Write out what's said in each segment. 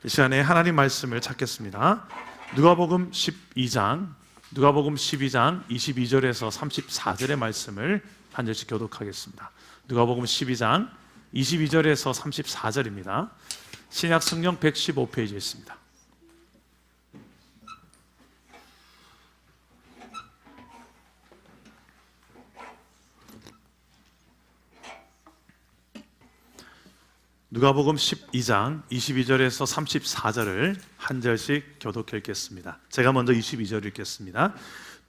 이 시간에 하나님 말씀을 찾겠습니다. 누가복음 12장 22절에서 34절의 말씀을 한 절씩 교독하겠습니다. 누가복음 12장 22절에서 34절입니다. 신약 성경 115페이지에 있습니다. 누가복음 12장 22절에서 34절을 한 절씩 교독해 읽겠습니다. 제가 먼저 22절 읽겠습니다.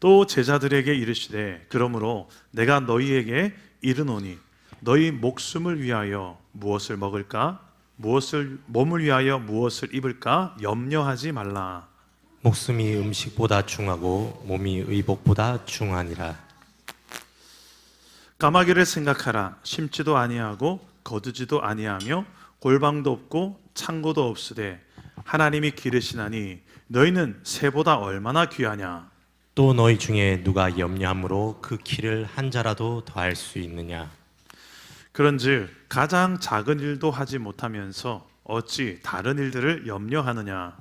또 제자들에게 이르시되 그러므로 내가 너희에게 이르노니 너희 목숨을 위하여 무엇을 먹을까 몸을 위하여 무엇을 입을까 염려하지 말라. 목숨이 음식보다 중하고 몸이 의복보다 중하니라. 까마귀를 생각하라. 심지도 아니하고 거두지도 아니하며 골방도 없고 창고도 없으되 하나님이 기르시나니 너희는 새보다 얼마나 귀하냐. 또 너희 중에 누가 염려함으로 그 키를 한 자라도 더할 수 있느냐. 그런즉 가장 작은 일도 하지 못하면서 어찌 다른 일들을 염려하느냐.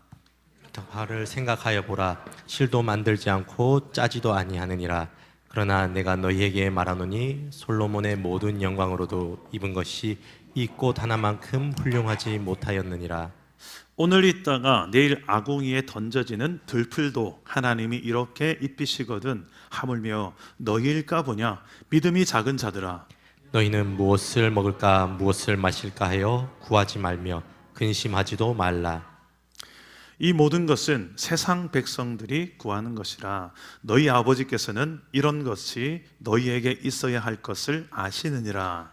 화를 생각하여 보라. 실도 만들지 않고 짜지도 아니하느니라. 그러나 내가 너희에게 말하노니 솔로몬의 모든 영광으로도 입은 것이 이 꽃 하나만큼 훌륭하지 못하였느니라. 오늘 있다가 내일 아궁이에 던져지는 들풀도 하나님이 이렇게 입히시거든 하물며 너희일까 보냐. 믿음이 작은 자들아. 너희는 무엇을 먹을까 무엇을 마실까 하여 구하지 말며 근심하지도 말라. 이 모든 것은 세상 백성들이 구하는 것이라. 너희 아버지께서는 이런 것이 너희에게 있어야 할 것을 아시느니라.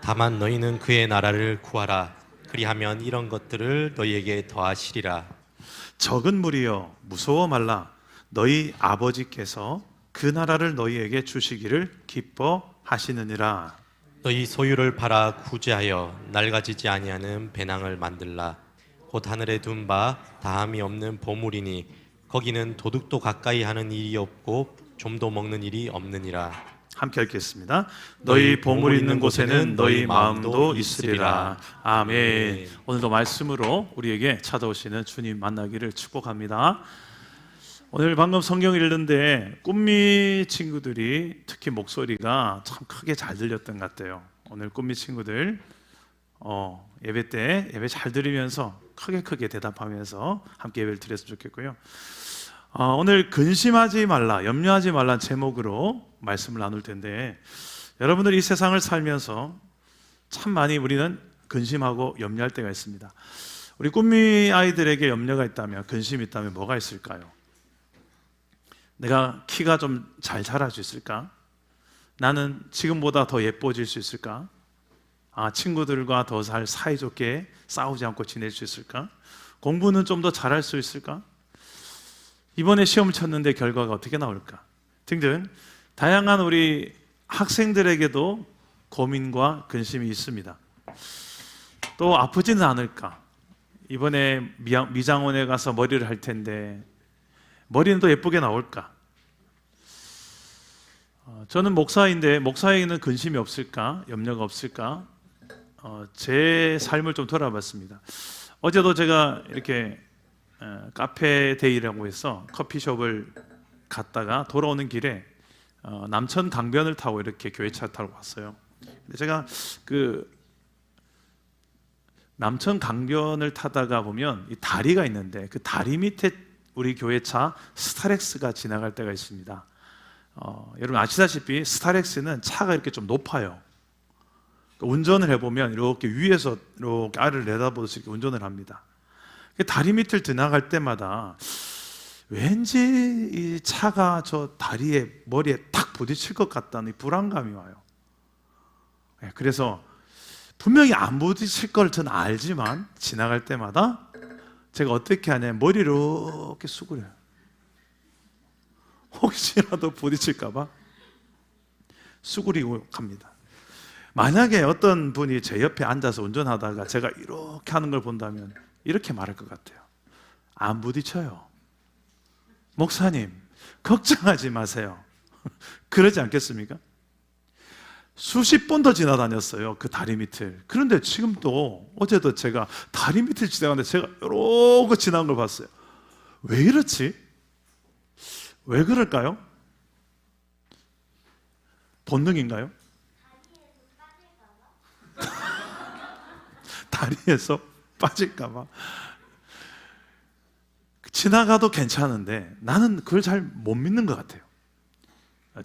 다만 너희는 그의 나라를 구하라. 그리하면 이런 것들을 너희에게 더하시리라. 적은 무리여 무서워 말라. 너희 아버지께서 그 나라를 너희에게 주시기를 기뻐하시느니라. 너희 소유를 팔아 구제하여 낡아지지 아니하는 배낭을 만들라. 곧 하늘에 둔 바 다함이 없는 보물이니 거기는 도둑도 가까이 하는 일이 없고 좀도 먹는 일이 없느니라. 함께 읽겠습니다. 너희 보물 있는 곳에는 너희 마음도 있으리라. 아멘. 오늘도 말씀으로 우리에게 찾아오시는 주님 만나기를 축복합니다. 오늘 방금 성경 읽는데 꿈미 친구들이 특히 목소리가 참 크게 잘 들렸던 것 같아요. 오늘 꿈미 친구들 예배 때 예배 잘 들으면서 크게 대답하면서 함께 예배를 드렸으면 좋겠고요. 오늘 근심하지 말라, 염려하지 말라는 제목으로 말씀을 나눌 텐데, 여러분들 이 세상을 살면서 참 많이 우리는 근심하고 염려할 때가 있습니다. 우리 꿈미 아이들에게 염려가 있다면, 근심이 있다면 뭐가 있을까요? 내가 키가 좀 잘 자랄 수 있을까? 나는 지금보다 더 예뻐질 수 있을까? 친구들과 더 잘 사이좋게 싸우지 않고 지낼 수 있을까? 공부는 좀 더 잘할 수 있을까? 이번에 시험을 쳤는데 결과가 어떻게 나올까? 등등 다양한 우리 학생들에게도 고민과 근심이 있습니다. 또 아프지는 않을까? 이번에 미장원에 가서 머리를 할 텐데 머리는 또 예쁘게 나올까? 저는 목사인데 목사에게는 근심이 없을까? 염려가 없을까? 제 삶을 좀 돌아봤습니다. 어제도 제가 이렇게 카페 데이라고 해서 커피숍을 갔다가 돌아오는 길에 남천 강변을 타고 이렇게 교회차 타고 왔어요. 근데 제가 그 남천 강변을 타다가 보면 이 다리가 있는데 그 다리 밑에 우리 교회차 스타렉스가 지나갈 때가 있습니다. 여러분 아시다시피 스타렉스는 차가 이렇게 좀 높아요. 운전을 해보면 이렇게 위에서 이렇게 아래를 내다보듯이 이렇게 운전을 합니다. 다리 밑을 지나갈 때마다 왠지 이 차가 저 다리에 머리에 탁 부딪힐 것 같다는 불안감이 와요. 그래서 분명히 안 부딪힐 걸 저는 알지만 지나갈 때마다 제가 어떻게 하냐면 머리를 이렇게 수그려요. 혹시라도 부딪힐까 봐 수그리고 갑니다. 만약에 어떤 분이 제 옆에 앉아서 운전하다가 제가 이렇게 하는 걸 본다면 이렇게 말할 것 같아요. 안 부딪혀요. 목사님, 걱정하지 마세요. 그러지 않겠습니까? 수십 번도 지나다녔어요, 그 다리 밑을. 그런데 지금 또 어제도 제가 다리 밑을 지나가는데 제가 이러고 지나간 걸 봤어요. 왜 이렇지? 왜 그럴까요? 본능인가요? 다리에서 빠질까봐. 지나가도 괜찮은데 나는 그걸 잘 못 믿는 것 같아요.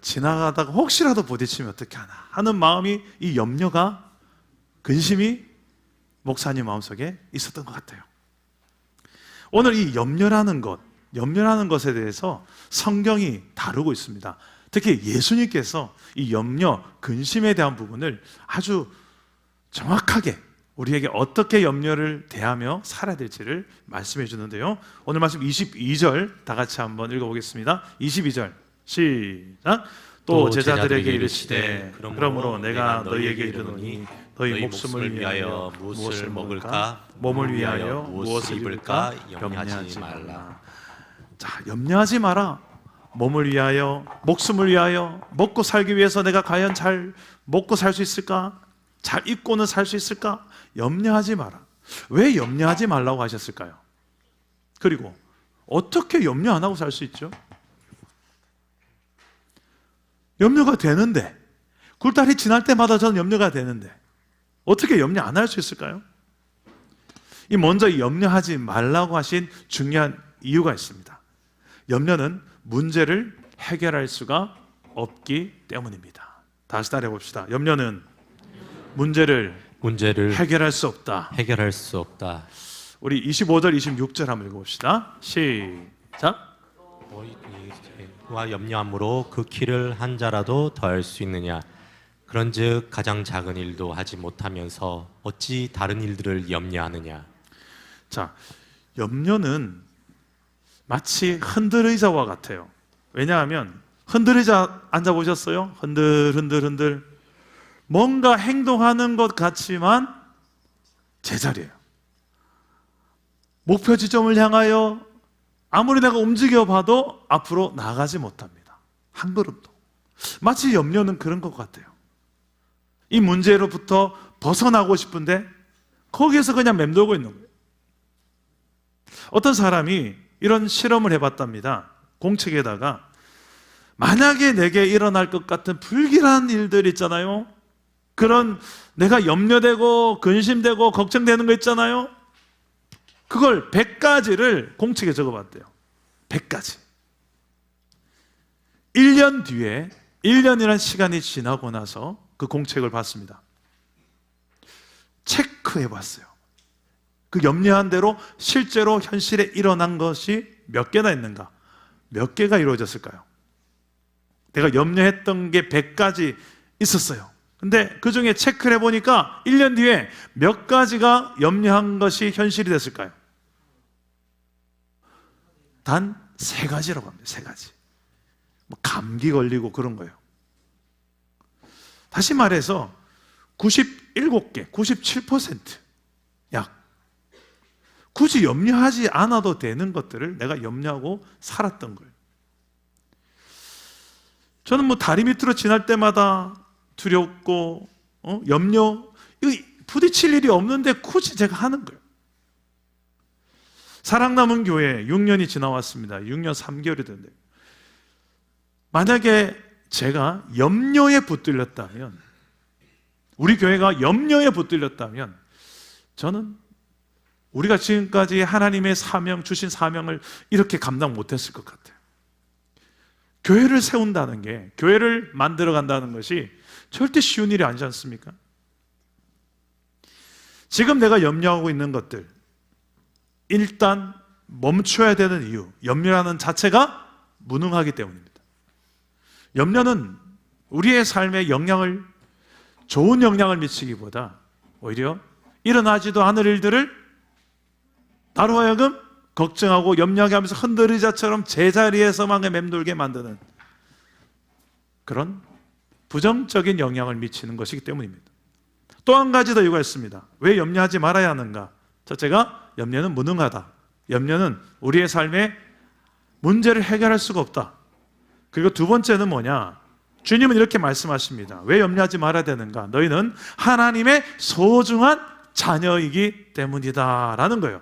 지나가다가 혹시라도 부딪히면 어떻게 하나 하는 마음이, 이 염려가, 근심이 목사님 마음속에 있었던 것 같아요. 오늘 이 염려라는 것에 대해서 성경이 다루고 있습니다. 특히 예수님께서 이 염려, 근심에 대한 부분을 아주 정확하게 우리에게 어떻게 염려를 대하며 살아야 될지를 말씀해 주는데요. 오늘 말씀 22절 다 같이 한번 읽어보겠습니다. 22절 시작. 또 제자들에게 이르시되 그러므로 내가 너희에게 이르노니 너희 목숨을 위하여 무엇을 먹을까, 몸을 위하여 무엇을 입을까 염려하지 말라. 자, 염려하지 마라. 몸을 위하여, 목숨을 위하여, 먹고 살기 위해서 내가 과연 잘 먹고 살 수 있을까? 잘 입고는 살 수 있을까? 염려하지 마라. 왜 염려하지 말라고 하셨을까요? 그리고 어떻게 염려 안 하고 살 수 있죠? 염려가 되는데, 굴다리 지날 때마다 저는 염려가 되는데 어떻게 염려 안 할 수 있을까요? 먼저 염려하지 말라고 하신 중요한 이유가 있습니다. 염려는 문제를 해결할 수가 없기 때문입니다. 다시 따라해 봅시다. 염려는 문제를 해결할 수 없다. 해결할 수 없다. 우리 25절, 26절 한번 읽어봅시다. 시작. 와 염려함으로 그 키를 한 자라도 더할 수 있느냐? 그런즉 가장 작은 일도 하지 못하면서 어찌 다른 일들을 염려하느냐? 자, 염려는 마치 흔들의자와 같아요. 왜냐하면 흔들의자 앉아보셨어요? 흔들 뭔가 행동하는 것 같지만 제자리예요. 목표 지점을 향하여 아무리 내가 움직여봐도 앞으로 나가지 못합니다. 한 걸음도. 마치 염려는 그런 것 같아요. 이 문제로부터 벗어나고 싶은데 거기에서 그냥 맴돌고 있는 거예요. 어떤 사람이 이런 실험을 해봤답니다. 공책에다가 만약에 내게 일어날 것 같은 불길한 일들 있잖아요. 그런 내가 염려되고 근심되고 걱정되는 거 있잖아요. 그걸 100가지를 공책에 적어봤대요. 100가지. 1년 뒤에 1년이라는 시간이 지나고 나서 그 공책을 봤습니다. 체크해봤어요. 그 염려한 대로 실제로 현실에 일어난 것이 몇 개나 있는가? 몇 개가 이루어졌을까요? 내가 염려했던 게 100가지 있었어요. 근데 그 중에 체크를 해보니까 1년 뒤에 몇 가지가 염려한 것이 현실이 됐을까요? 단 3가지라고 합니다. 3가지. 감기 걸리고 그런 거예요. 다시 말해서 97개, 97% 약 굳이 염려하지 않아도 되는 것들을 내가 염려하고 살았던 거예요. 저는 다리 밑으로 지날 때마다 두렵고 염려, 이거 부딪힐 일이 없는데 굳이 제가 하는 거예요. 사랑남은 교회 6년이 지나왔습니다. 6년 3개월이 됐는데 만약에 제가 염려에 붙들렸다면, 우리 교회가 염려에 붙들렸다면 저는 우리가 지금까지 하나님의 사명, 주신 사명을 이렇게 감당 못했을 것 같아요. 교회를 세운다는 게, 교회를 만들어 간다는 것이 절대 쉬운 일이 아니지 않습니까? 지금 내가 염려하고 있는 것들 일단 멈춰야 되는 이유, 염려하는 자체가 무능하기 때문입니다. 염려는 우리의 삶에 좋은 영향을 미치기보다 오히려 일어나지도 않을 일들을 나로 하여금 걱정하고 염려하게 하면서 흔들의자처럼 제자리에서만 맴돌게 만드는 그런 부정적인 영향을 미치는 것이기 때문입니다. 또 한 가지 더 이유가 있습니다. 왜 염려하지 말아야 하는가? 첫째가 염려는 무능하다. 염려는 우리의 삶에 문제를 해결할 수가 없다. 그리고 두 번째는 뭐냐? 주님은 이렇게 말씀하십니다. 왜 염려하지 말아야 되는가? 너희는 하나님의 소중한 자녀이기 때문이다 라는 거예요.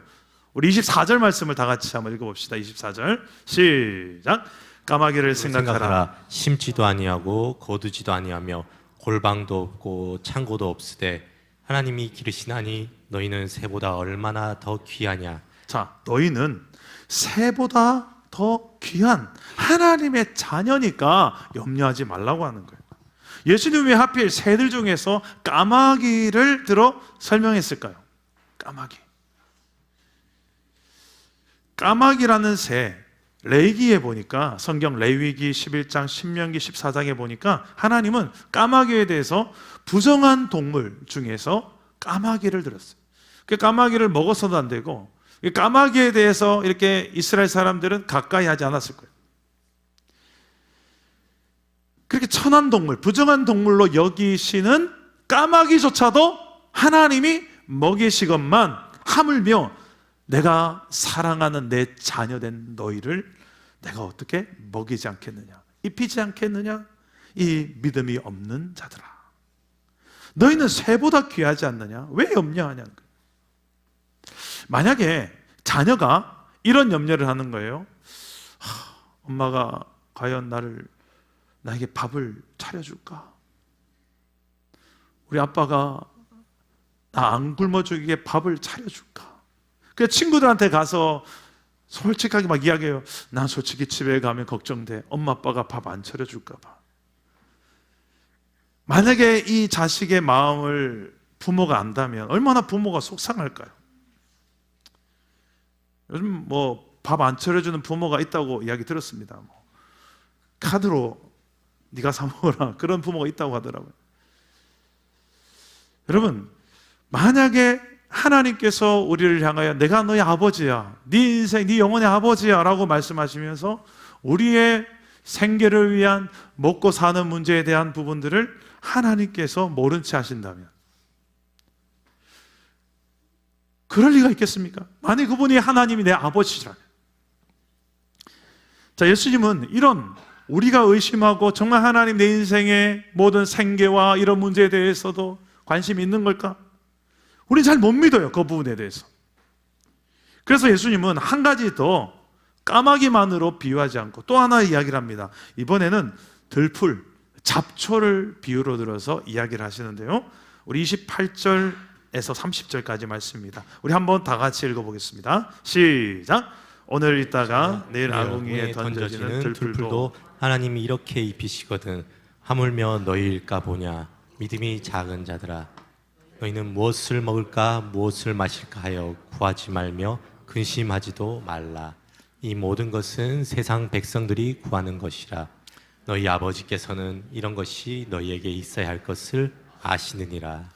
우리 24절 말씀을 다 같이 한번 읽어봅시다. 24절 시작. 까마귀를 생각하라. 심지도 아니하고 거두지도 아니하며 골방도 없고 창고도 없으되 하나님이 기르시나니 너희는 새보다 얼마나 더 귀하냐. 자, 너희는 새보다 더 귀한 하나님의 자녀니까 염려하지 말라고 하는 거예요. 예수님이 왜 하필 새들 중에서 까마귀를 들어 설명했을까요? 까마귀라는 새, 레위기에 보니까, 성경 레위기 11장, 신명기 14장에 보니까 하나님은 까마귀에 대해서 부정한 동물 중에서 까마귀를 들었어요. 그 까마귀를 먹어서도 안 되고, 까마귀에 대해서 이렇게 이스라엘 사람들은 가까이 하지 않았을 거예요. 그렇게 천한 동물, 부정한 동물로 여기시는 까마귀조차도 하나님이 먹이시건만 하물며 내가 사랑하는 내 자녀된 너희를 내가 어떻게 먹이지 않겠느냐, 입히지 않겠느냐, 이 믿음이 없는 자들아, 너희는 새보다 귀하지 않느냐, 왜 염려하냐는 거예요. 만약에 자녀가 이런 염려를 하는 거예요. 엄마가 과연 나에게 밥을 차려줄까? 우리 아빠가 나 안 굶어 죽이게 밥을 차려줄까? 그 친구들한테 가서 솔직하게 막 이야기해요. 난 솔직히 집에 가면 걱정돼. 엄마 아빠가 밥 안 차려줄까 봐. 만약에 이 자식의 마음을 부모가 안다면 얼마나 부모가 속상할까요? 요즘 뭐 밥 안 차려주는 부모가 있다고 이야기 들었습니다. 카드로 네가 사 먹어라, 그런 부모가 있다고 하더라고요. 여러분, 만약에 하나님께서 우리를 향하여 내가 너의 아버지야, 네 인생, 네 영혼의 아버지야 라고 말씀하시면서 우리의 생계를 위한 먹고 사는 문제에 대한 부분들을 하나님께서 모른 채 하신다면 그럴 리가 있겠습니까? 만약 그분이 하나님이 내 아버지라면. 자, 예수님은 이런 우리가 의심하고 정말 하나님 내 인생의 모든 생계와 이런 문제에 대해서도 관심이 있는 걸까? 우리는 잘 못 믿어요, 그 부분에 대해서. 그래서 예수님은 한 가지 더 까마귀만으로 비유하지 않고 또 하나 이야기를 합니다. 이번에는 들풀, 잡초를 비유로 들어서 이야기를 하시는데요, 우리 28절에서 30절까지 말씀입니다. 우리 한번 다 같이 읽어보겠습니다. 시작. 오늘 있다가 내일 아궁이에 던져지는 들풀도 하나님이 이렇게 입히시거든 하물며 너희일까 보냐. 믿음이 작은 자들아, 너희는 무엇을 먹을까 무엇을 마실까 하여 구하지 말며 근심하지도 말라. 이 모든 것은 세상 백성들이 구하는 것이라. 너희 아버지께서는 이런 것이 너희에게 있어야 할 것을 아시느니라.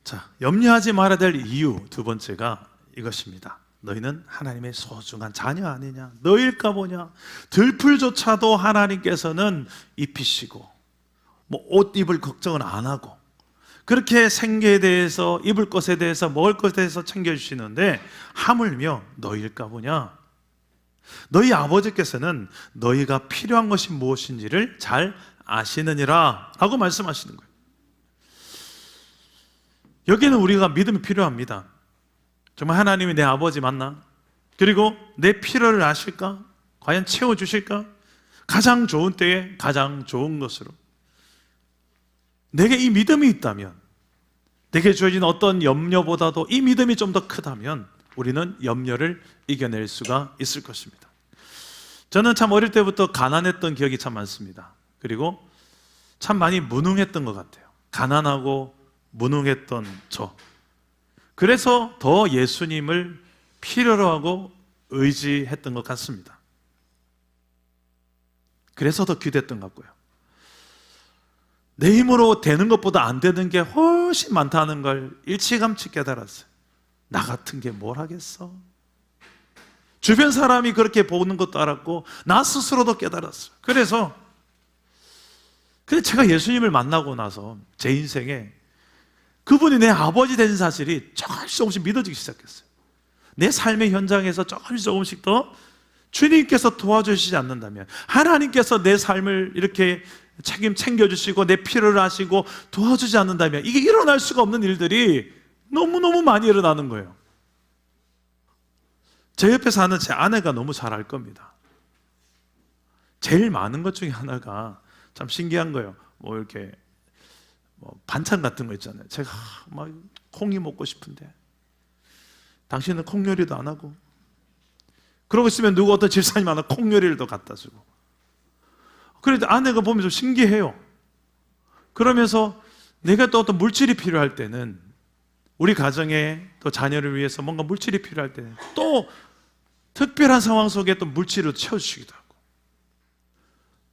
자, 염려하지 말아야 될 이유 두 번째가 이것입니다. 너희는 하나님의 소중한 자녀 아니냐, 너희일까 보냐. 들풀조차도 하나님께서는 입히시고 뭐 옷 입을 걱정은 안 하고 그렇게 생계에 대해서, 입을 것에 대해서, 먹을 것에 대해서 챙겨주시는데 하물며 너희일까 보냐. 너희 아버지께서는 너희가 필요한 것이 무엇인지를 잘 아시느니라 라고 말씀하시는 거예요. 여기는 우리가 믿음이 필요합니다. 정말 하나님이 내 아버지 맞나? 그리고 내 필요를 아실까? 과연 채워주실까? 가장 좋은 때에 가장 좋은 것으로. 내게 이 믿음이 있다면, 내게 주어진 어떤 염려보다도 이 믿음이 좀 더 크다면 우리는 염려를 이겨낼 수가 있을 것입니다. 저는 참 어릴 때부터 가난했던 기억이 참 많습니다. 그리고 참 많이 무능했던 것 같아요. 가난하고 무능했던 저. 그래서 더 예수님을 필요로 하고 의지했던 것 같습니다. 그래서 더 기도했던 것 같고요. 내 힘으로 되는 것보다 안 되는 게 훨씬 많다는 걸 일찌감치 깨달았어요. 나 같은 게 뭘 하겠어? 주변 사람이 그렇게 보는 것도 알았고 나 스스로도 깨달았어요. 그래서 제가 예수님을 만나고 나서 제 인생에 그분이 내 아버지 된 사실이 조금씩 믿어지기 시작했어요. 내 삶의 현장에서 조금씩 더 주님께서 도와주시지 않는다면, 하나님께서 내 삶을 이렇게 챙겨주시고 내 필요를 아시고 도와주지 않는다면 이게 일어날 수가 없는 일들이 너무너무 많이 일어나는 거예요. 제 옆에 사는 제 아내가 너무 잘 알 겁니다. 제일 많은 것 중에 하나가 참 신기한 거예요. 뭐 이렇게 반찬 같은 거 있잖아요. 제가 막 콩이 먹고 싶은데 당신은 콩 요리도 안 하고, 그러고 있으면 누구 어떤 집사님 하나 콩 요리를 더 갖다 주고. 그래도 아내가 보면 좀 신기해요. 그러면서 내가 또 어떤 물질이 필요할 때는, 우리 가정에 또 자녀를 위해서 뭔가 물질이 필요할 때는 또 특별한 상황 속에 또 물질을 채워주시기도 하고.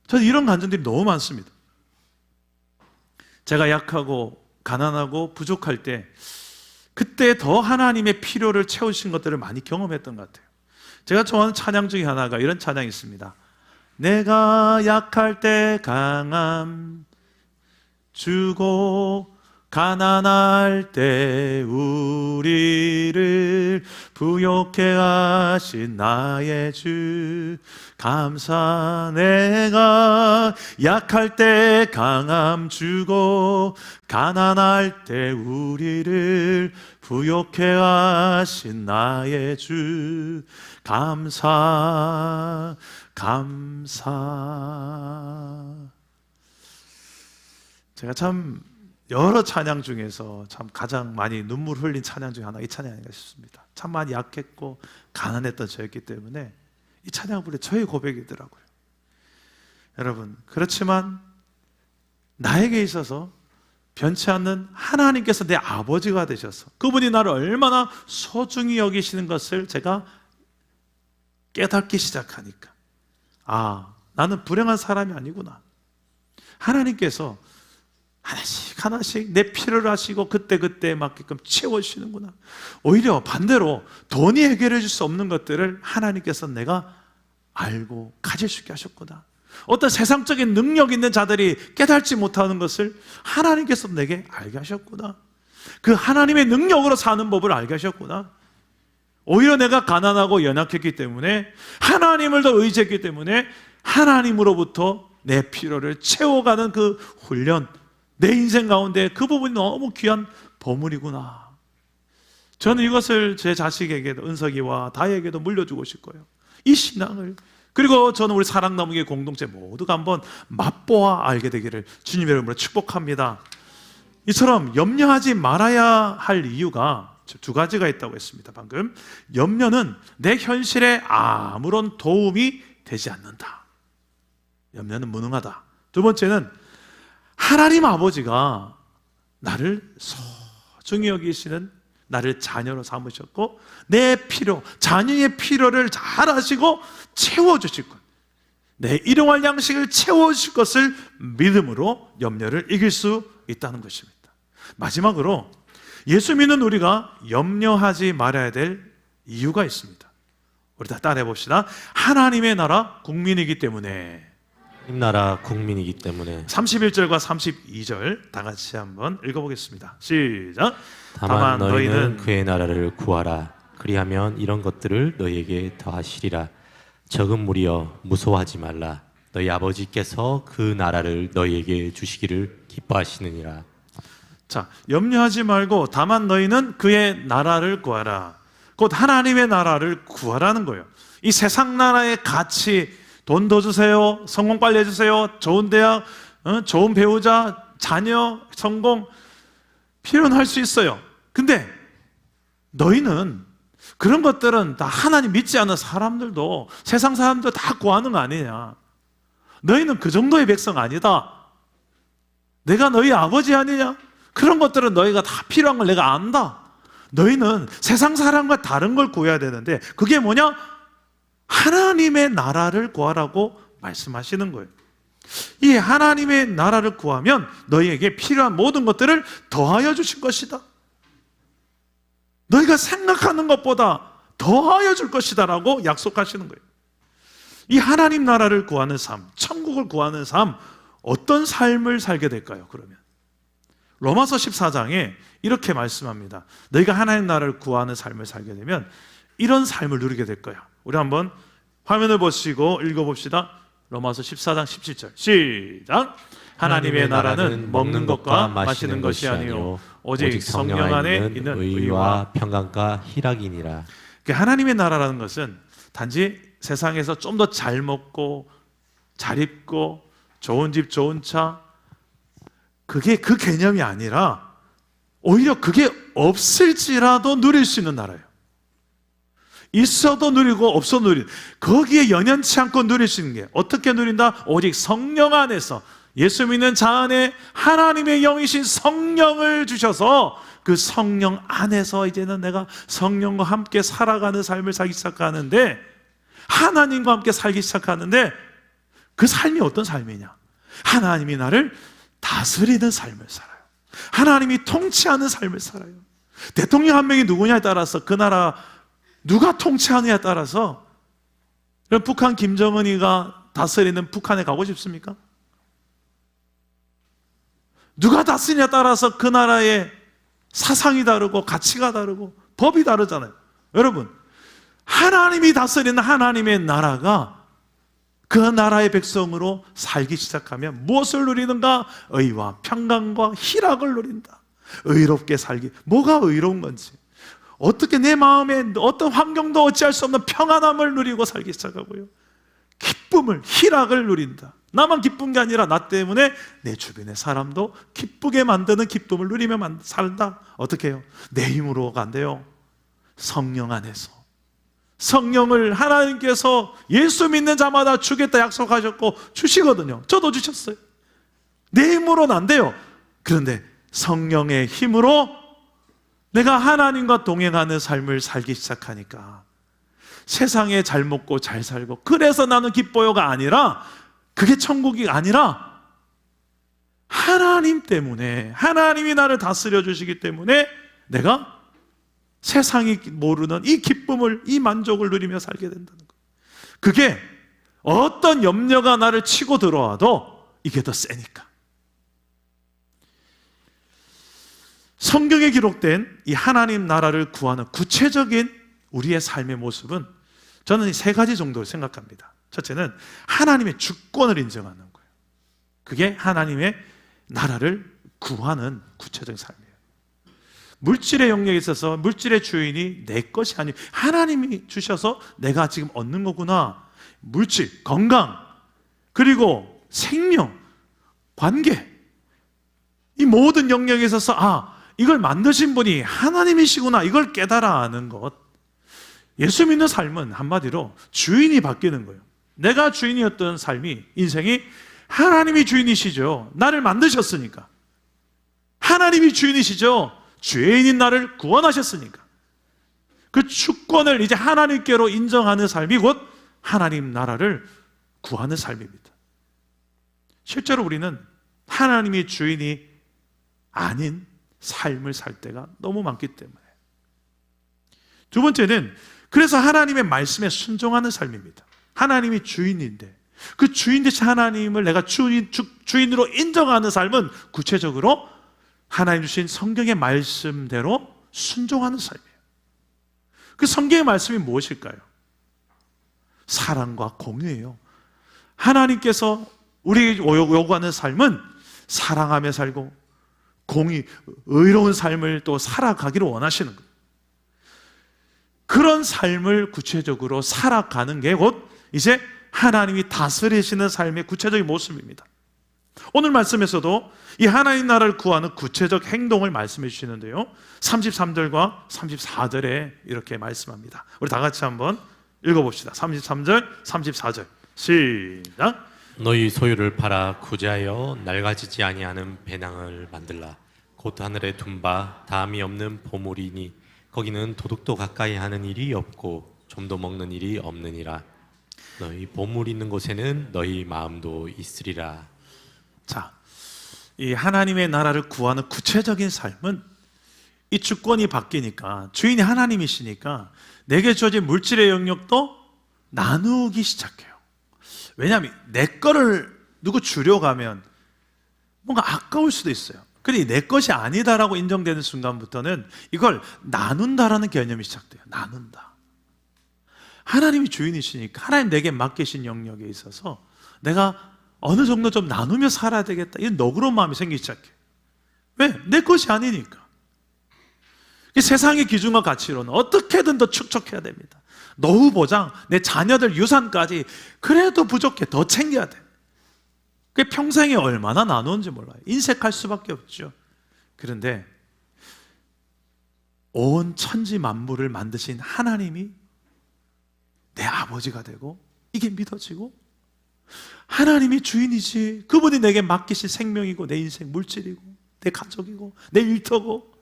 저는 이런 감정들이 너무 많습니다. 제가 약하고 가난하고 부족할 때 그때 더 하나님의 필요를 채우신 것들을 많이 경험했던 것 같아요. 제가 좋아하는 찬양 중에 하나가 이런 찬양이 있습니다. 내가 약할 때 강함 주고 가난할 때 우리를 부욕해 하신 나의 주 감사. 내가 약할 때 강함 주고 가난할 때 우리를 부욕해 하신 나의 주 감사. 제가 참 여러 찬양 중에서 참 가장 많이 눈물 흘린 찬양 중에 하나 이 찬양이 아닌가 싶습니다. 참 많이 약했고 가난했던 저였기 때문에 이 찬양을 부르는 저의 고백이더라고요. 여러분, 그렇지만 나에게 있어서 변치 않는 하나님께서 내 아버지가 되셔서 그분이 나를 얼마나 소중히 여기시는 것을 제가 깨닫기 시작하니까, 아, 나는 불행한 사람이 아니구나. 하나님께서 하나씩 내 필요를 하시고 그때그때 맞게끔 채워주시는구나. 오히려 반대로 돈이 해결해 줄 수 없는 것들을 하나님께서 내가 알고 가질 수 있게 하셨구나. 어떤 세상적인 능력 있는 자들이 깨닫지 못하는 것을 하나님께서 내게 알게 하셨구나. 그 하나님의 능력으로 사는 법을 알게 하셨구나. 오히려 내가 가난하고 연약했기 때문에, 하나님을 더 의지했기 때문에 하나님으로부터 내 필요를 채워가는 그 훈련, 내 인생 가운데 그 부분이 너무 귀한 보물이구나. 저는 이것을 제 자식에게도, 은석이와 다혜에게도 물려주고 싶고요. 이 신앙을, 그리고 저는 우리 사랑나무의 공동체 모두가 한번 맛보아 알게 되기를 주님의 이름으로 축복합니다. 이처럼 염려하지 말아야 할 이유가 두 가지가 있다고 했습니다. 방금 염려는 내 현실에 아무런 도움이 되지 않는다. 염려는 무능하다. 두 번째는 하나님 아버지가 나를 소중히 여기시는, 나를 자녀로 삼으셨고 내 필요, 자녀의 필요를 잘 아시고 채워주실 것, 내 일용할 양식을 채워주실 것을 믿음으로 염려를 이길 수 있다는 것입니다. 마지막으로 예수 믿는 우리가 염려하지 말아야 될 이유가 있습니다. 우리 다 따라해 봅시다. 하나님의 나라 국민이기 때문에. 하나님 나라 국민이기 때문에. 31절과 32절 다 같이 한번 읽어보겠습니다. 시작. 다만 너희는 그의 나라를 구하라. 그리하면 이런 것들을 너희에게 더하시리라. 적은 무리여 무서워하지 말라. 너희 아버지께서 그 나라를 너희에게 주시기를 기뻐하시느니라. 자, 염려하지 말고 다만 너희는 그의 나라를 구하라. 곧 하나님의 나라를 구하라는 거예요. 이 세상 나라의 가치, 돈 더 주세요, 성공 빨리 해주세요, 좋은 대학, 좋은 배우자, 자녀, 성공, 필요는 할 수 있어요. 근데 너희는 그런 것들은 다 하나님 믿지 않는 사람들도, 세상 사람들 다 구하는 거 아니냐. 너희는 그 정도의 백성 아니다. 내가 너희 아버지 아니냐. 그런 것들은 너희가 다 필요한 걸 내가 안다. 너희는 세상 사람과 다른 걸 구해야 되는데 그게 뭐냐? 하나님의 나라를 구하라고 말씀하시는 거예요. 이 하나님의 나라를 구하면 너희에게 필요한 모든 것들을 더하여 주실 것이다. 너희가 생각하는 것보다 더하여 줄 것이다 라고 약속하시는 거예요. 이 하나님 나라를 구하는 삶, 천국을 구하는 삶, 어떤 삶을 살게 될까요? 그러면 로마서 14장에 이렇게 말씀합니다. 너희가 하나님 나라를 구하는 삶을 살게 되면 이런 삶을 누리게 될 거야. 우리 한번 화면을 보시고 읽어봅시다. 로마서 14장 17절 시작. 하나님의 나라는 먹는 것과 마시는 것이 아니요 오직 성령 안에 있는 의와 평강과 희락이니라. 하나님의 나라라는 것은 단지 세상에서 좀 더 잘 먹고 잘 입고 좋은 집 좋은 차, 그게 그 개념이 아니라 오히려 그게 없을지라도 누릴 수 있는 나라예요. 있어도 누리고 없어도 누리는, 거기에 연연치 않고 누릴 수 있는 게 어떻게 누린다? 오직 성령 안에서 예수 믿는 자 안에 하나님의 영이신 성령을 주셔서 그 성령 안에서 이제는 내가 성령과 함께 살아가는 삶을 살기 시작하는데, 하나님과 함께 살기 시작하는데 그 삶이 어떤 삶이냐? 하나님이 나를 다스리는 삶을 살아요. 하나님이 통치하는 삶을 살아요. 대통령 한 명이 누구냐에 따라서 그 나라 누가 통치하느냐에 따라서, 북한 김정은이가 다스리는 북한에 가고 싶습니까? 누가 다스리냐에 따라서 그 나라의 사상이 다르고 가치가 다르고 법이 다르잖아요. 여러분, 하나님이 다스리는 하나님의 나라가 그 나라의 백성으로 살기 시작하면 무엇을 누리는가? 의와 평강과 희락을 누린다. 의롭게 살기. 뭐가 의로운 건지, 어떻게 내 마음에 어떤 환경도 어찌할 수 없는 평안함을 누리고 살기 시작하고요, 기쁨을, 희락을 누린다. 나만 기쁜 게 아니라 나 때문에 내 주변의 사람도 기쁘게 만드는 기쁨을 누리며 살다. 어떻게 해요? 내 힘으로가 안 돼요. 성령 안에서. 성령을 하나님께서 예수 믿는 자마다 주겠다 약속하셨고 주시거든요. 저도 주셨어요. 내 힘으로는 안 돼요. 그런데 성령의 힘으로 내가 하나님과 동행하는 삶을 살기 시작하니까 세상에 잘 먹고 잘 살고 그래서 나는 기뻐요가 아니라, 그게 천국이 아니라 하나님 때문에, 하나님이 나를 다스려 주시기 때문에 내가 세상이 모르는 이 기쁨을, 이 만족을 누리며 살게 된다는 거예요. 그게 어떤 염려가 나를 치고 들어와도 이게 더 세니까. 성경에 기록된 이 하나님 나라를 구하는 구체적인 우리의 삶의 모습은 저는 세 가지 정도로 생각합니다. 첫째는 하나님의 주권을 인정하는 거예요. 그게 하나님의 나라를 구하는 구체적인 삶이에요. 물질의 영역에 있어서 물질의 주인이 내 것이 아니고 하나님이 주셔서 내가 지금 얻는 거구나. 물질, 건강, 그리고 생명, 관계, 이 모든 영역에 있어서 이걸 만드신 분이 하나님이시구나, 이걸 깨달아 아는 것. 예수 믿는 삶은 한마디로 주인이 바뀌는 거예요. 내가 주인이었던 삶이, 인생이 하나님이 주인이시죠. 나를 만드셨으니까. 하나님이 주인이시죠. 죄인인 나를 구원하셨으니까. 그 주권을 이제 하나님께로 인정하는 삶이 곧 하나님 나라를 구하는 삶입니다. 실제로 우리는 하나님이 주인이 아닌 삶을 살 때가 너무 많기 때문에. 두 번째는 그래서 하나님의 말씀에 순종하는 삶입니다. 하나님이 주인인데 그 주인 대신 하나님을 내가 주인으로 인정하는 삶은 구체적으로 하나님 주신 성경의 말씀대로 순종하는 삶이에요. 그 성경의 말씀이 무엇일까요? 사랑과 공유예요. 하나님께서 우리 요구하는 삶은 사랑하며 살고 공의, 의로운 삶을 또 살아가기를 원하시는 거예요. 그런 삶을 구체적으로 살아가는 게 곧 이제 하나님이 다스리시는 삶의 구체적인 모습입니다. 오늘 말씀에서도 이 하나님 나라를 구하는 구체적 행동을 말씀해 주시는데요, 33절과 34절에 이렇게 말씀합니다. 우리 다 같이 한번 읽어봅시다. 33절, 34절 시작. 너희 소유를 팔아 구제하여 낡아지지 아니하는 배낭을 만들라. 곧 하늘에 둔 바 다함이 없는 보물이니 거기는 도둑도 가까이 하는 일이 없고 좀도 먹는 일이 없느니라. 너희 보물 있는 곳에는 너희 마음도 있으리라. 자, 이 하나님의 나라를 구하는 구체적인 삶은 이 주권이 바뀌니까, 주인이 하나님이시니까 내게 주어진 물질의 영역도 나누기 시작해요. 왜냐하면 내 거를 누구 주려고 하면 뭔가 아까울 수도 있어요. 그런데 내 것이 아니다라고 인정되는 순간부터는 이걸 나눈다라는 개념이 시작돼요. 나눈다. 하나님이 주인이시니까 하나님 내게 맡기신 영역에 있어서 내가 어느 정도 좀 나누며 살아야 되겠다, 이런 너그러운 마음이 생기기 시작해. 왜? 내 것이 아니니까. 세상의 기준과 가치로는 어떻게든 더 축적해야 됩니다. 노후 보장, 내 자녀들 유산까지 그래도 부족해, 더 챙겨야 돼. 그게 평생에 얼마나 나누는지 몰라요. 인색할 수밖에 없죠. 그런데 온 천지 만물을 만드신 하나님이 내 아버지가 되고, 이게 믿어지고, 하나님이 주인이지, 그분이 내게 맡기신 생명이고, 내 인생 물질이고, 내 가족이고, 내 일터고,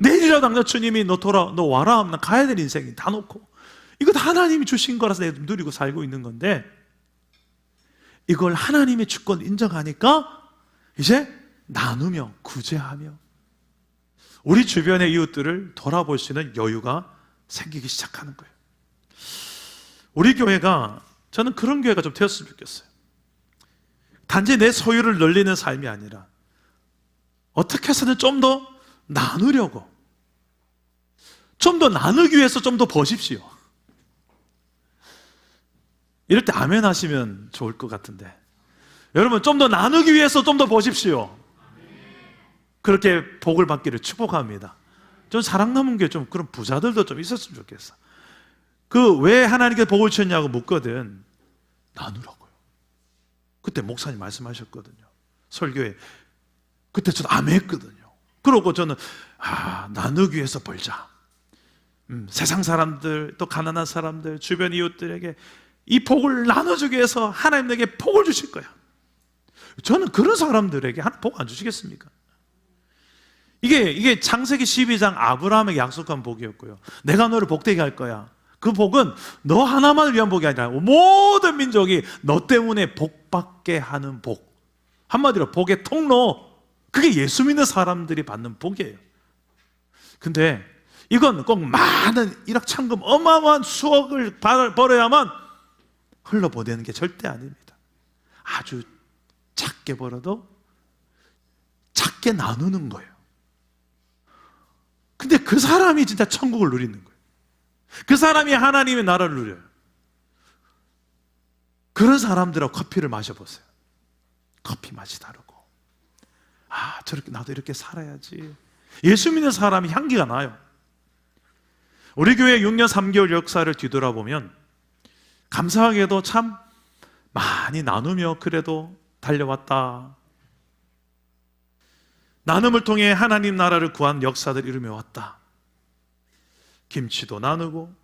내일이라도 당장 주님이 너 와라 하면 가야 될 인생이 다 놓고, 이거 다 하나님이 주신 거라서 내가 누리고 살고 있는 건데, 이걸 하나님의 주권 인정하니까 이제 나누며 구제하며 우리 주변의 이웃들을 돌아볼 수 있는 여유가 생기기 시작하는 거예요. 우리 교회가, 저는 그런 교회가 좀 되었으면 좋겠어요. 단지 내 소유를 늘리는 삶이 아니라 어떻게 해서든 좀 더 나누려고, 좀 더 나누기 위해서 좀 더 버십시오. 이럴 때 아멘 하시면 좋을 것 같은데, 여러분 좀 더 나누기 위해서 좀 더 버십시오. 그렇게 복을 받기를 축복합니다. 좀 사랑나무교회 좀 그런 부자들도 좀 있었으면 좋겠어. 왜 하나님께 복을 주셨냐고 묻거든. 나누라고요. 그때 목사님 말씀하셨거든요. 설교에. 그때 저도 아멘 했거든요. 그러고 저는 나누기 위해서 벌자. 세상 사람들, 또 가난한 사람들, 주변 이웃들에게 이 복을 나눠주기 위해서 하나님 내게 복을 주실 거야. 저는 그런 사람들에게 복 안 주시겠습니까? 이게 창세기 12장 아브라함에게 약속한 복이었고요. 내가 너를 복되게 할 거야. 그 복은 너 하나만을 위한 복이 아니라 모든 민족이 너 때문에 복받게 하는 복. 한마디로 복의 통로. 그게 예수 믿는 사람들이 받는 복이에요. 근데 이건 꼭 많은 일확천금 어마어마한 수억을 벌어야만 흘러보내는 게 절대 아닙니다. 아주 작게 벌어도 작게 나누는 거예요. 근데 그 사람이 진짜 천국을 누리는 거예요. 그 사람이 하나님의 나라를 누려요. 그런 사람들하고 커피를 마셔보세요. 커피 맛이 다르고, 저렇게 나도 이렇게 살아야지. 예수 믿는 사람이 향기가 나요. 우리 교회 6년 3개월 역사를 뒤돌아보면 감사하게도 참 많이 나누며 그래도 달려왔다. 나눔을 통해 하나님 나라를 구한 역사들 이루며 왔다. 김치도 나누고,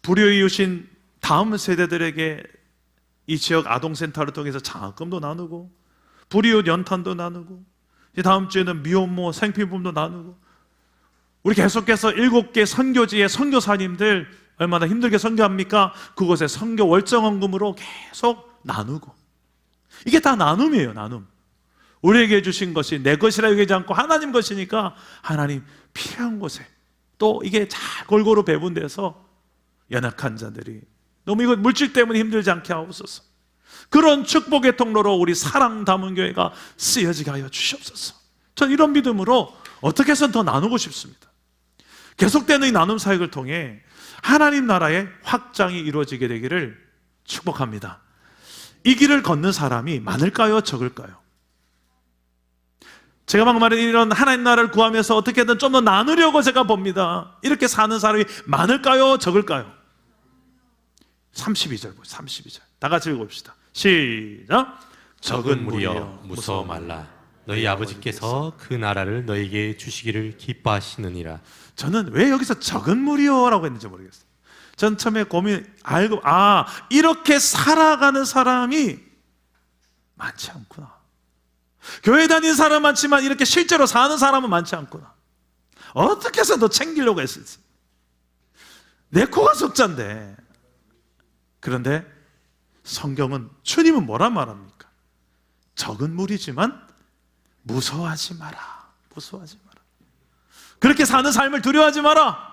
불효이웃인 다음 세대들에게 이 지역 아동센터를 통해서 장학금도 나누고, 불이웃 연탄도 나누고, 다음 주에는 미혼모 생필품도 나누고, 우리 계속해서 7개 선교지의 선교사님들 얼마나 힘들게 선교합니까? 그곳에 선교 월정헌금으로 계속 나누고. 이게 다 나눔이에요. 나눔. 우리에게 주신 것이 내 것이라 여기지 않고 하나님 것이니까 하나님 필요한 곳에 또 이게 잘 골고루 배분돼서 연약한 자들이 너무 이거 물질 때문에 힘들지 않게 하옵소서. 그런 축복의 통로로 우리 사랑 담은 교회가 쓰여지게 하여 주시옵소서. 전 이런 믿음으로 어떻게 해서든 더 나누고 싶습니다. 계속되는 이 나눔 사역을 통해 하나님 나라의 확장이 이루어지게 되기를 축복합니다. 이 길을 걷는 사람이 많을까요? 적을까요? 제가 방금 말한 이런 하나님 나라를 구하면서 어떻게든 좀 더 나누려고 제가 봅니다. 이렇게 사는 사람이 많을까요? 적을까요? 32절 보세요. 32절 다 같이 읽어봅시다. 시작. 적은 무리여 무서워 말라. 너희 아버지께서 그 나라를 너희에게 주시기를 기뻐하시느니라. 저는 왜 여기서 적은 무리여라고 했는지 모르겠어요. 전 처음에 알고 이렇게 살아가는 사람이 많지 않구나. 교회 다니는 사람 많지만 이렇게 실제로 사는 사람은 많지 않구나. 어떻게 해서 더 챙기려고 했을지. 내 코가 석자인데. 그런데 성경은, 주님은 뭐라 말합니까? 적은 무리지만 무서워하지 마라. 무서워하지 마라. 그렇게 사는 삶을 두려워하지 마라.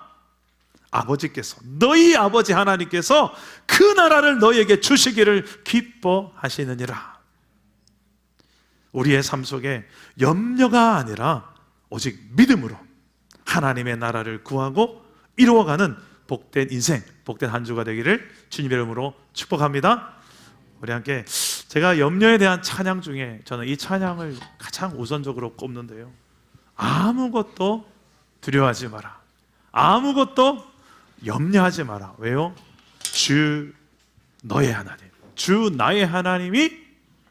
아버지께서, 너희 아버지 하나님께서 그 나라를 너희에게 주시기를 기뻐하시느니라. 우리의 삶 속에 염려가 아니라 오직 믿음으로 하나님의 나라를 구하고 이루어가는 복된 인생, 복된 한 주가 되기를 주님의 이름으로 축복합니다. 우리 함께 제가 염려에 대한 찬양 중에 저는 이 찬양을 가장 우선적으로 꼽는데요. 아무것도 두려워하지 마라. 아무것도 염려하지 마라. 왜요? 주 너의 하나님, 주 나의 하나님이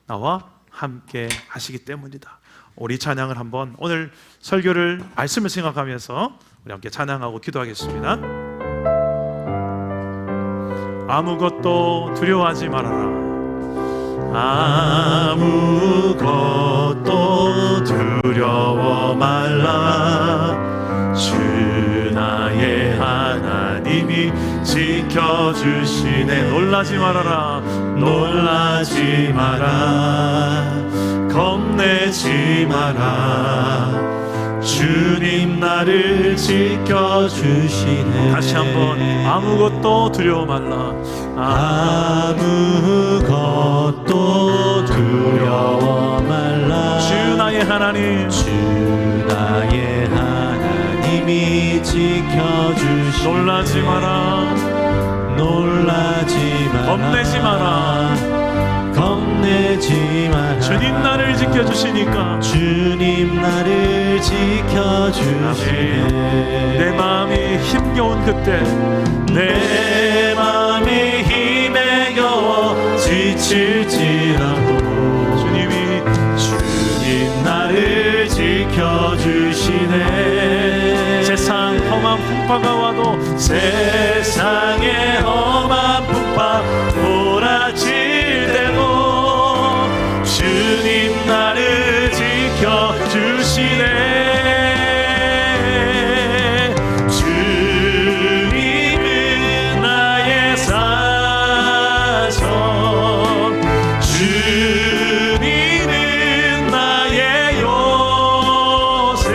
나와 함께 하시기 때문이다. 우리 찬양을 한번 오늘 설교를 말씀을 생각하면서 우리 함께 찬양하고 기도하겠습니다. 아무것도 두려워하지 말아라. 아무것도 두려워 말라. 주 나의 하나님이 지켜주시네. 놀라지 말아라. 놀라지 마라. 겁내지 마라. 주님 나를 지켜주시네. 다시 한번 아무것도 두려워 말라. 아무것도 두려워 말라. 주 나의 하나님, 주 나의 하나님이 지켜주시네. 놀라지 마라. 놀라지 마라. 겁내지 마라. 겁내지 마라. 주님 나를 지켜주시니까. 주님 나를 지켜주시네. 내 마음이 힘겨운 그때, 내 마음이 힘에 겨워 지칠지라도 주님 나를 지켜주시네. 세상 험한 풍파가 와도 세상에 험한 풍파 몰아칠 때도 주님 나를 지켜주시네. 주님은 나의 사정, 주님은 나의 요새,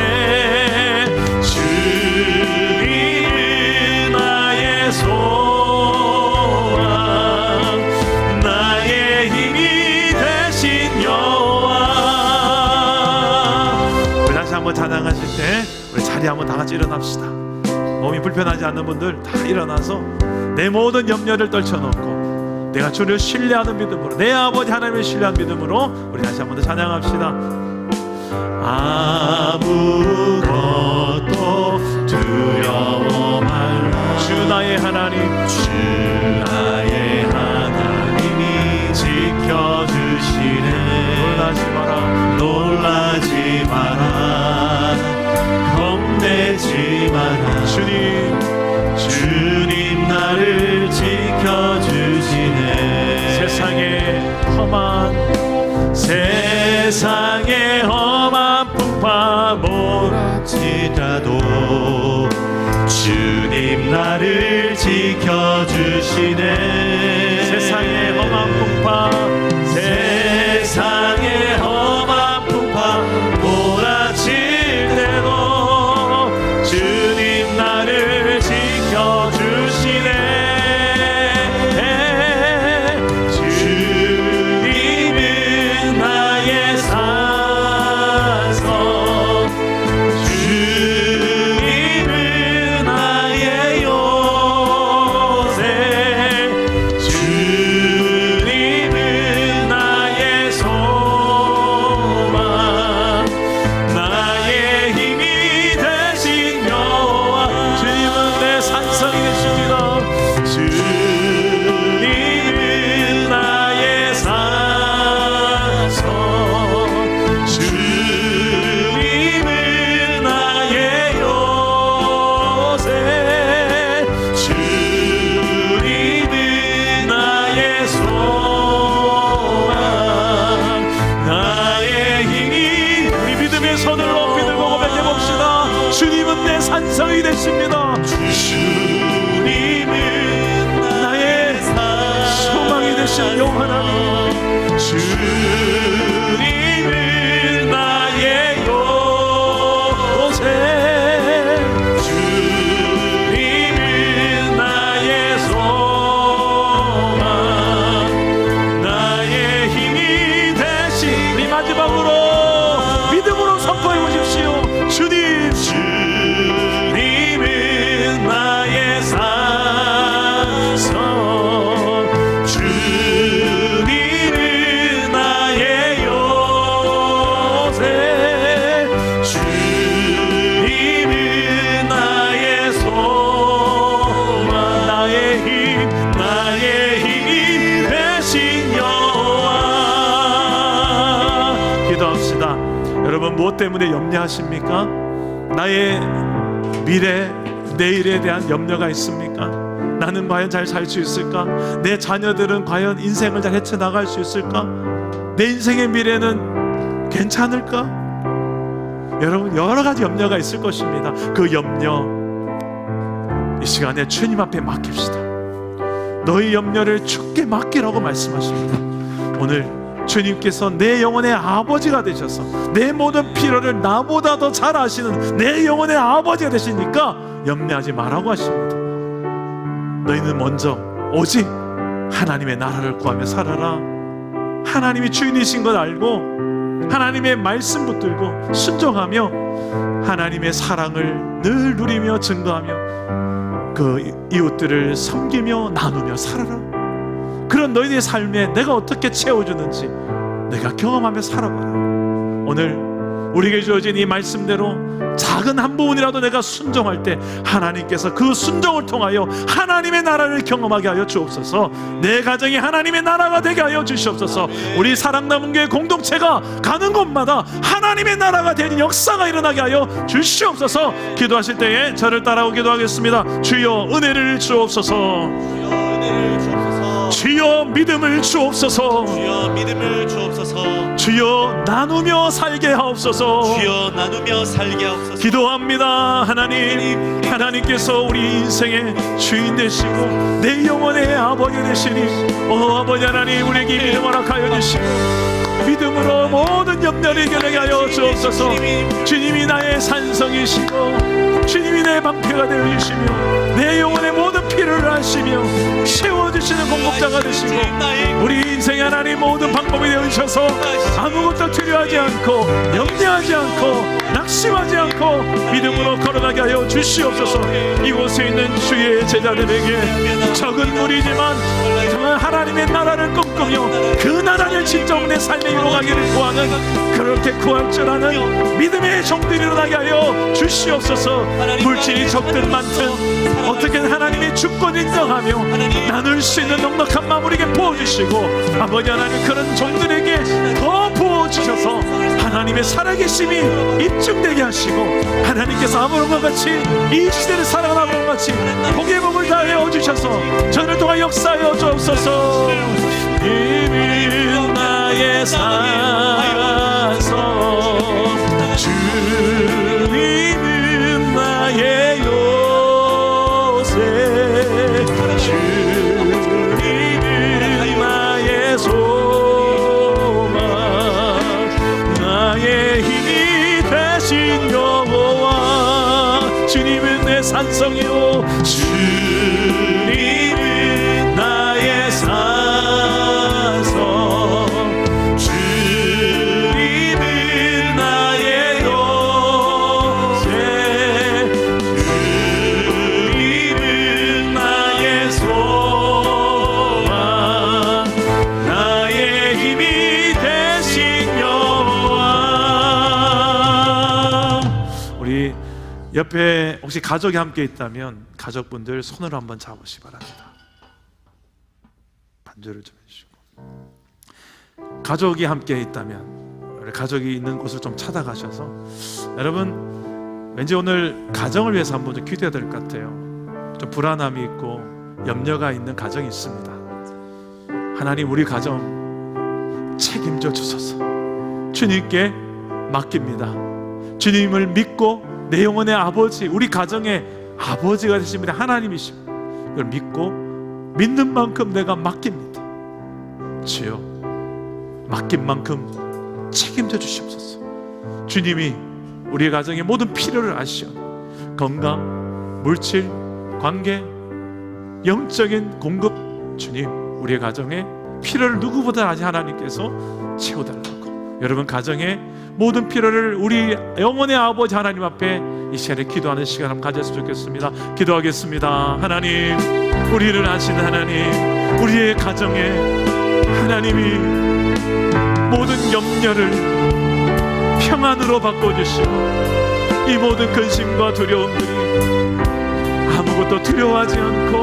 주님은 나의 소망, 나의 힘이 되신 여호와. 우리 다시 한번 찬양하실 때 우리 자리에 한번 다 같이 일어납시다. 몸이 불편하지 않는 분들 다 일어나서 내 모든 염려를 떨쳐놓고 내가 주를 신뢰하는 믿음으로, 내 아버지 하나님을 신뢰하는 믿음으로 우리 다시 한번 더 찬양합시다. 아무것도 두려워 말라. 주 나의 하나님, 주 나의 하나님이 지켜주시네. 놀라지 마라. 놀라지 마라. 겁내지 마라. 주님 나를 지켜주시네. 세상의 험한 풍파 몰아치라도 주님 나를 지켜주시네. 세상의 험한 풍파, 세상의 험한 풍파 몰아칠 때도 주님 나를 지켜주시네. 주님은 나의 사성, 주님은 나의 요새, 주님은 나의 소망, 나의 힘이 되신 여호와. 주님은 내 산성이 되십니다. 주님은 나의 사성, 주님은 나의 요새, 주님은 나의 소망, 나의 힘이. 우리 믿음의 손을 높이 들고 고백해봅시다. 주님은 내 산성이 되십니다. 주님은 나의 소망이 되신 여호와 하나님, 주님은 나의 요새, 주님은 나의 소망, 나의 힘이 되신. 우리 마지막으로 믿음으로 선포해 보십시오. 주님, 주님은 나의 사성, 주님은 여러분 무엇 때문에 염려하십니까? 나의 미래, 내일에 대한 염려가 있습니까? 나는 과연 잘 살 수 있을까? 내 자녀들은 과연 인생을 잘 헤쳐나갈 수 있을까? 내 인생의 미래는 괜찮을까? 여러분 여러 가지 염려가 있을 것입니다. 그 염려 이 시간에 주님 앞에 맡깁시다. 너희 염려를 주께 맡기라고 말씀하십니다. 오늘 주님께서 내 영혼의 아버지가 되셔서 내 모든 필요를 나보다 더 잘 아시는 내 영혼의 아버지가 되시니까 염려하지 말라고 하십니다. 너희는 먼저 오직 하나님의 나라를 구하며 살아라. 하나님이 주인이신 걸 알고 하나님의 말씀 붙들고 순종하며 하나님의 사랑을 늘 누리며 증거하며 그 이웃들을 섬기며 나누며 살아라. 그런 너희의 삶에 내가 어떻게 채워주는지 내가 경험하며 살아가라. 오늘 우리에게 주어진 이 말씀대로 작은 한 부분이라도 내가 순종할 때 하나님께서 그 순종을 통하여 하나님의 나라를 경험하게 하여 주옵소서. 내 가정이 하나님의 나라가 되게 하여 주시옵소서. 우리 사랑나무교회 공동체가 가는 곳마다 하나님의 나라가 되는 역사가 일어나게 하여 주시옵소서. 기도하실 때에 저를 따라오 기도하겠습니다. 주여 은혜를 주옵소서. 주여 믿음을 주옵소서. 주여 믿음을 주옵소서. 주여 나누며 살게 하옵소서. 주여 나누며 살게 하옵소서. 기도합니다. 하나님, 하나님께서 우리 인생의 주인 되시고 내 영혼의 아버지 되시니 아버지 하나님 우리에게 믿음 허락하여 주시고 믿음으로 모든 염려를 이겨내게 하여 주옵소서. 주님이 나의 산성이시고 주님이 내 방패가 되어 주시며 내 영혼의 모든 필요를 아시며 채워주시는 공급자가 되시고 우리 인생의 하나님 모든 방법이 되어 주셔서 아무것도 두려워하지 않고 염려하지 않고 낙심하지 않고 믿음으로 걸어가게 하여 주시옵소서. 이곳에 있는 주의 제자들에게 적은 무리지만 정말 하나님의 나라를 꿈꾸며 그 나라를 진정 내 삶에 이루어가기를 구하는 그렇게 구할 줄 아는 믿음의 종들이 일어나게 하여 주시옵소서. 물질이 적든 많든 어떻게든 하나님의 주권 인정하며 나눌 수 있는 넉넉한 마음으로에게 부어주시고 아버지 하나님 그런 종들에게 더 부어주셔서 하나님의 살아계심이 입증되게 하시고 하나님께서 아브라함과 같이 이 시대를 살아가는 아브라함과 같이 복의 복을 다하여 주셔서 저를 통하 역사하여 주옵소서. 주님은 나의 산성 주님은 나의 요새 주님은 나의 소망 나의 힘이 되신 여호와 주님은 내 산성이요 주님은 나의 산성 주님은 나의 요새 주님은 나의 소망 나의 힘이 되신 여호와. 우리 옆에 혹시 가족이 함께 있다면 가족분들 손을 한번 잡으시기 바랍니다. 반주를 좀 해주시고 가족이 함께 있다면 가족이 있는 곳을 좀 찾아가셔서 여러분 왠지 오늘 가정을 위해서 한번 좀 기도해야 될 것 같아요. 좀 불안함이 있고 염려가 있는 가정이 있습니다. 하나님 우리 가정 책임져 주소서. 주님께 맡깁니다. 주님을 믿고 내 영혼의 아버지 우리 가정의 아버지가 되십니다. 하나님이십니다. 이걸 믿고 믿는 만큼 내가 맡깁니다. 주여 맡긴 만큼 책임져 주시옵소서. 주님이 우리 가정의 모든 필요를 아시오. 건강, 물질, 관계, 영적인 공급 주님 우리의 가정의 필요를 누구보다 아직 하나님께서 채워달라고 여러분 가정의 모든 필요를 우리 영혼의 아버지 하나님 앞에 이 시간에 기도하는 시간 한번 가졌으면 좋겠습니다. 기도하겠습니다. 하나님 우리를 아시는 하나님 우리의 가정에 하나님이 모든 염려를 평안으로 바꿔주시고 이 모든 근심과 두려움들이 아무것도 두려워하지 않고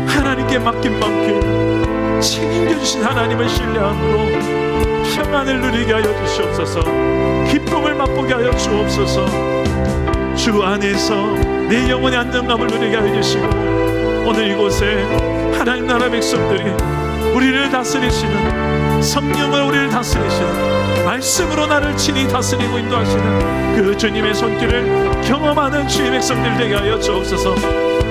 하나님께 맡긴 만큼 책임져 주신 하나님을 신뢰함으로 평안을 누리게 하여 주시옵소서. 기쁨을 맛보게 하여 주옵소서. 주 안에서 내 영혼의 안정감을 누리게 하여 주시고, 오늘 이곳에 하나님 나라 백성들이 우리를 다스리시는, 성령을 우리를 다스리시는, 말씀으로 나를 친히 다스리고 인도하시는 그 주님의 손길을 경험하는 주의 백성들 되게 하여 주옵소서.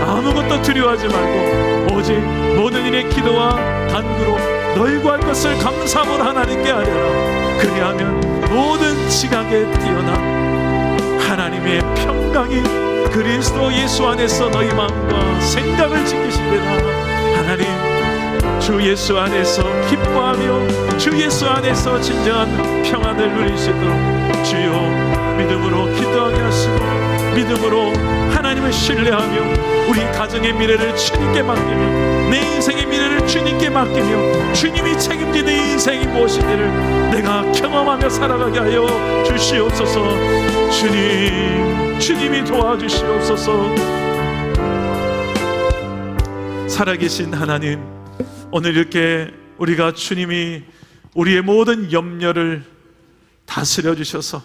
아무것도 두려워하지 말고 오직 모든 일의 기도와 간구로 너희 구할 것을 감사함으로 하나님께 아뢰라. 그리하면 모든 지각에 뛰어난 하나님의 평강이 그리스도 예수 안에서 너희 마음과 생각을 지키시리라. 하나님, 주 예수 안에서 기뻐하며 주 예수 안에서 진정한 평안을 누릴 수 있도록 주여 믿음으로 기도하게 하시고, 믿음으로 하나님을 신뢰하며 우리 가정의 미래를 주님께 맡기며 내 인생의 미래를 주님께 맡기며 주님이 책임지는 인생이 무엇인지를 내가 경험하며 살아가게 하여 주시옵소서. 주님이 도와주시옵소서. 살아계신 하나님, 오늘 이렇게 우리가 주님이 우리의 모든 염려를 다스려 주셔서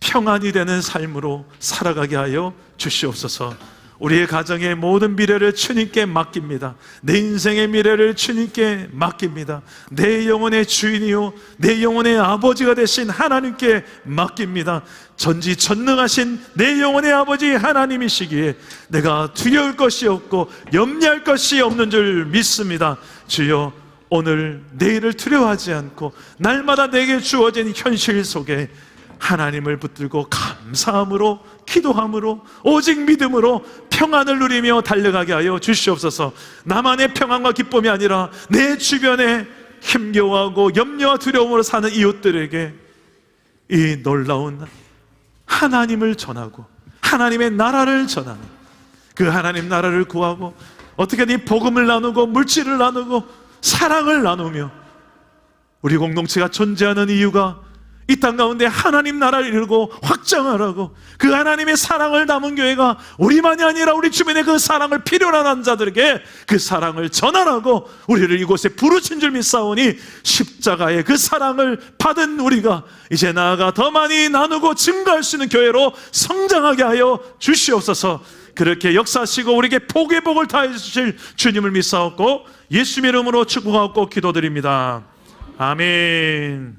평안이 되는 삶으로 살아가게 하여 주시옵소서. 우리의 가정의 모든 미래를 주님께 맡깁니다. 내 인생의 미래를 주님께 맡깁니다. 내 영혼의 주인이요 내 영혼의 아버지가 되신 하나님께 맡깁니다. 전지전능하신 내 영혼의 아버지 하나님이시기에 내가 두려울 것이 없고 염려할 것이 없는 줄 믿습니다. 주여, 오늘 내일을 두려워하지 않고 날마다 내게 주어진 현실 속에 하나님을 붙들고 감사함으로, 기도함으로, 오직 믿음으로 평안을 누리며 달려가게 하여 주시옵소서. 나만의 평안과 기쁨이 아니라 내 주변에 힘겨워하고 염려와 두려움으로 사는 이웃들에게 이 놀라운 하나님을 전하고 하나님의 나라를 전하는, 그 하나님 나라를 구하고 어떻게든 복음을 나누고 물질을 나누고 사랑을 나누며 우리 공동체가 존재하는 이유가 이 땅 가운데 하나님 나라를 이루고 확장하라고, 그 하나님의 사랑을 담은 교회가 우리만이 아니라 우리 주변에 그 사랑을 필요로 하는 자들에게 그 사랑을 전하라고 우리를 이곳에 부르신 줄 믿사오니, 십자가의 그 사랑을 받은 우리가 이제 나아가 더 많이 나누고 증거할 수 있는 교회로 성장하게 하여 주시옵소서. 그렇게 역사하시고 우리에게 복의 복을 다해 주실 주님을 믿사옵고 예수님의 이름으로 축복하고 기도드립니다. 아멘.